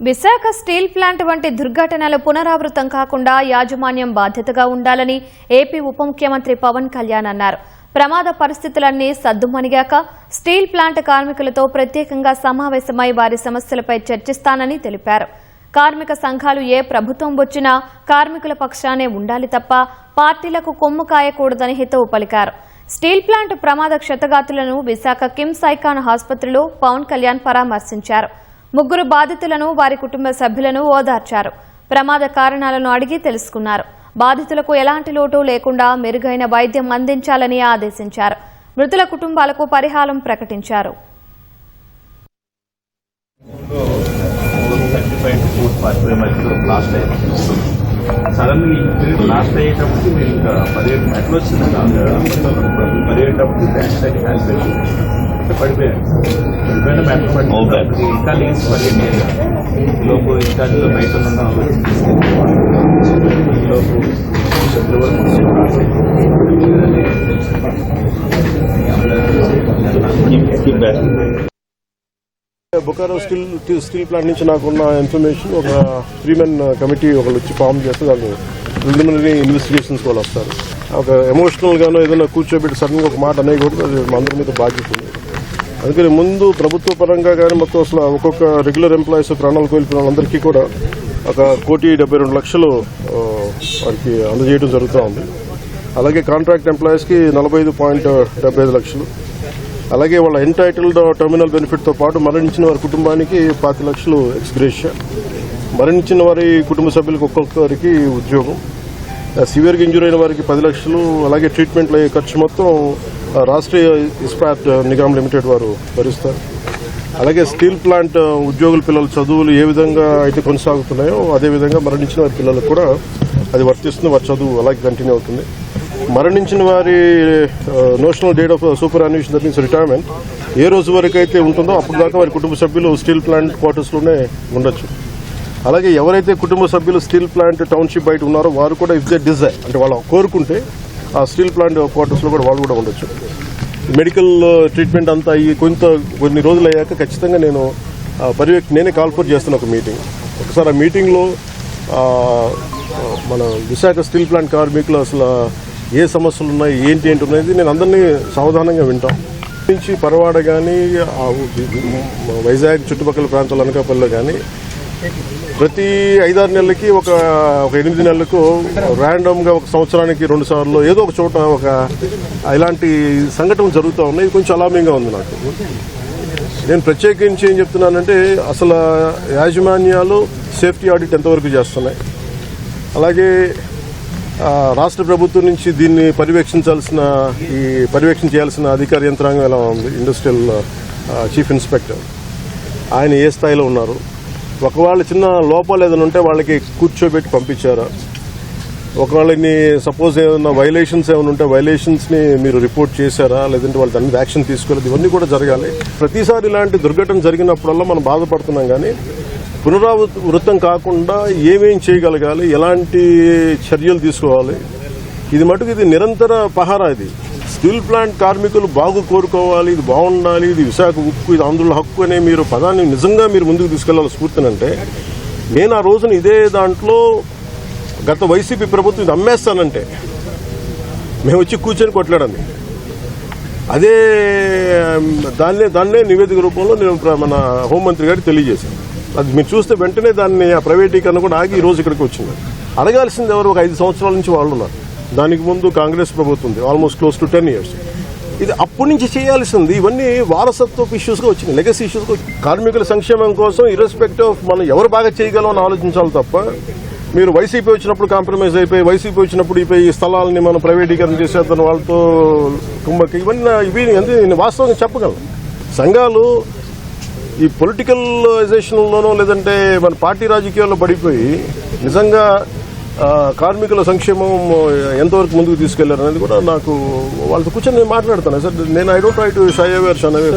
Visakha steel plant వంటి దుర్ఘటనలు పునరావృతం కాకుండా యాజమాన్యం బాధ్యతగా ఉండాలని ఏపీ ఉప ముఖ్యమంత్రి పవన్ కళ్యాణ్ అన్నారు. ప్రమాద పరిస్థితులన్నీ సద్దుమణిగాక స్టీల్ ప్లాంట్ కార్మికులతో ప్రత్యేకంగా సమావేశమై వారి సమస్యలపై చర్చిస్తానని తెలిపారు. కార్మిక సంఘాలు ఏ ప్రభుత్వం వచ్చినా కార్మికుల పక్షానే ఉండాలి తప్ప పార్టీలకు కొమ్ము కాయకూడదని హితవు పలికారు. స్టీల్ ప్లాంట్ ప్రమాద క్షతగాతులను విశాఖ కిమ్స్ ఐకాన్ ఆసుపత్రిలో పవన్ కళ్యాణ్ పరామర్శించారు. 3 బాధితులను వారి కుటుంబ సభ్యులను ఓదార్చారు. ప్రమాద కారణాలను అడిగి తెలుసుకున్నారు. బాధితులకు ఎలాంటి లోటు లేకుండా మెరుగైన వైద్యం అందించాలని ఆదేశించారు. మృతుల కుటుంబాలకు పరిహారం ప్రకటించారు. సడన్లీ లాస్ట్ అయ్యేటప్పుడు మీరు ఇంకా ఎట్లా వచ్చింది పడిపోయాను ఇంకా లేచి పరిగెట్టాను లోపు ఇంకా బయట బొకారో స్టీల్ ప్లాంట్ నుంచి నాకున్న ఇన్ఫర్మేషన్ ఒక 3 మెన్ కమిటీ ఒకళ్ళు వచ్చి ఫామ్ చేస్తే దాన్ని ప్రిలిమినరీ ఇన్వెస్టిగేషన్స్ వాళ్ళు వస్తారు. ఒక ఎమోషనల్ గానో ఏదైనా కూర్చోబెట్టి సడన్గా ఒక మాట అనేకూడదు. అది మా అందరి మీద బాధ్యత ఉంది. అందుకని ముందు ప్రభుత్వ పరంగా కానీ మొత్తం అసలు ఒక్కొక్క రెగ్యులర్ ఎంప్లాయీస్ ప్రాణాలు కోల్పోయిన వాళ్ళందరికీ కూడా 1,72,00,000 వారికి అందజేయడం జరుగుతూ ఉంది. అలాగే కాంట్రాక్ట్ ఎంప్లాయీస్కి 45.75 లక్షలు, అలాగే వాళ్ళ ఎంటైటిల్డ్ టర్మినల్ బెనిఫిట్తో పాటు మరణించిన వారి కుటుంబానికి 5 లక్షలు ఎక్స్గ్రేషియా, మరణించిన వారి కుటుంబ సభ్యులకు ఒక్కొక్కరికి ఉద్యోగం, సివియర్గా ఇంజూర్ అయిన వారికి 10 లక్షలు, అలాగే ట్రీట్మెంట్లు అయ్యే ఖర్చు మొత్తం రాష్ట్రీయ ఇస్పాట్ నిగమ్ లిమిటెడ్ వారు భరిస్తారు. అలాగే స్టీల్ ప్లాంట్ ఉద్యోగుల పిల్లల చదువులు ఏ విధంగా అయితే కొనసాగుతున్నాయో అదేవిధంగా మరణించిన వారి పిల్లలకు కూడా అది వర్తిస్తుంది. వారి చదువు అలాగే కంటిన్యూ అవుతుంది. మరణించిన వారి national date of superannuation that means retirement ఏ రోజు వరకు అయితే ఉంటుందో అప్పుడు దాకా వారి కుటుంబ సభ్యులు స్టీల్ ప్లాంట్ క్వార్టర్స్లోనే ఉండొచ్చు. అలాగే ఎవరైతే కుటుంబ సభ్యులు స్టీల్ ప్లాంట్ టౌన్షిప్ బయట ఉన్నారో వారు కూడా ఇఫ్ దే డిజైర్ అంటే వాళ్ళు కోరుకుంటే ఆ స్టీల్ ప్లాంట్ క్వార్టర్స్లో కూడా వాళ్ళు కూడా ఉండొచ్చు. మెడికల్ ట్రీట్మెంట్ అంతా అయ్యి కొన్ని రోజులు అయ్యాక ఖచ్చితంగా నేనే కాల్ఫర్ చేస్తున్న ఒక మీటింగ్. ఒకసారి ఆ మీటింగ్లో మన విశాఖ స్టీల్ ప్లాంట్ కార్మికులు అసలు ఏ సమస్యలు ఉన్నాయి ఏంటి ఉన్నది నేను అందరినీ సావధానంగా వింటాం. నుంచి పరవాడ కానీ వైజాగ్ చుట్టుపక్కల ప్రాంతాల అనకాపల్లిలో కానీ ప్రతి 5-6 నెలలకి ఒక 8 నెలలకు ర్యాండమ్గా ఒక సంవత్సరానికి 2 సార్లు ఏదో ఒక చోట ఇలాంటి సంఘటనలు జరుగుతూ ఉన్నాయి. ఇది కొంచెం అలామింగ్గా ఉంది నాకు. నేను ప్రత్యేకించి ఏం చెప్తున్నానంటే అసలు యాజమాన్యాలు సేఫ్టీ ఆడిట్ ఎంతవరకు చేస్తున్నాయి, అలాగే రాష్ట్ర ప్రభుత్వం నుంచి దీన్ని పర్యవేక్షణ చేయాల్సిన అధికార యంత్రాంగం ఎలా ఉంది, ఇండస్ట్రియల్ చీఫ్ ఇన్స్పెక్టర్ ఆయన ఏ స్థాయిలో ఉన్నారు, ఒకవేళ చిన్న లోపాలు ఏదైనా ఉంటే వాళ్ళకి కూర్చోబెట్టి పంపించారా, ఒకవేళని సపోజ్ ఏదైనా వైలేషన్స్ ఏమైనా ఉంటే వైలేషన్స్ని మీరు రిపోర్ట్ చేశారా, లేదంటే వాళ్ళ దాని మీద యాక్షన్ తీసుకోలేదు, ఇవన్నీ కూడా జరగాలి. ప్రతిసారి ఇలాంటి దుర్ఘటన జరిగినప్పుడల్లా మనం బాధపడుతున్నాం కానీ పునరావృతం కాకుండా ఏమేం చేయగలగాలి, ఎలాంటి చర్యలు తీసుకోవాలి, ఇది మటుకు ఇది నిరంతర పహారా. ఇది స్టీల్ ప్లాంట్ కార్మికులు బాగు కోరుకోవాలి, ఇది బాగుండాలి, ఇది విశాఖ ఉక్కు, ఇది ఆంధ్రుల హక్కు అనే మీరు పదాన్ని నిజంగా మీరు ముందుకు తీసుకెళ్లాలి స్ఫూర్తినంటే నేను ఆ రోజున ఇదే దాంట్లో గత వైసీపీ ప్రభుత్వం ఇది అమ్మేస్తానంటే మేము వచ్చి కూర్చొని కొట్లాడండి. అదే దాన్నే నివేదిక రూపంలో నేను మన హోంమంత్రి గారికి తెలియజేశాను. అది మీరు చూస్తే వెంటనే దాన్ని ఆ ప్రైవేటీకరణ కూడా ఆగి ఈ రోజు ఇక్కడికి వచ్చింది. అడగాల్సింది ఎవరు? ఒక 5 సంవత్సరాల నుంచి వాళ్ళు ఉన్నారు. దానికి ముందు కాంగ్రెస్ ప్రభుత్వం ఉంది, ఆల్మోస్ట్ క్లోజ్ టు 10 years. ఇది అప్పటి నుంచి చేయాల్సింది. ఇవన్నీ వారసత్వపు ఇష్యూస్గా వచ్చినాయి, లెగసీ ఇష్యూస్గా. కార్మికుల సంక్షేమం కోసం ఇర్రెస్పెక్టివ్ ఆఫ్ మనం ఎవరు బాగా చేయగలం అని ఆలోచించాలి తప్ప మీరు వైసీపీ వచ్చినప్పుడు కాంప్రమైజ్ అయిపోయి, వైసీపీ వచ్చినప్పుడు ఈ స్థలాలని మనం ప్రైవేటీకరణ చేసేద్దాం వాళ్ళతో కుమ్మకి ఇవి నేను వాస్తవంగా చెప్పగలను. సంఘాలు ఈ పొలిటికలైజేషన్లోనో లేదంటే మన పార్టీ రాజకీయాల్లో పడిపోయి నిజంగా కార్మికుల సంక్షేమం ఎంతవరకు ముందుకు తీసుకెళ్లారు అనేది కూడా నాకు వాళ్ళతో కూర్చొని నేను మాట్లాడతాను సార్. నేను I don't try to shy away or shun away.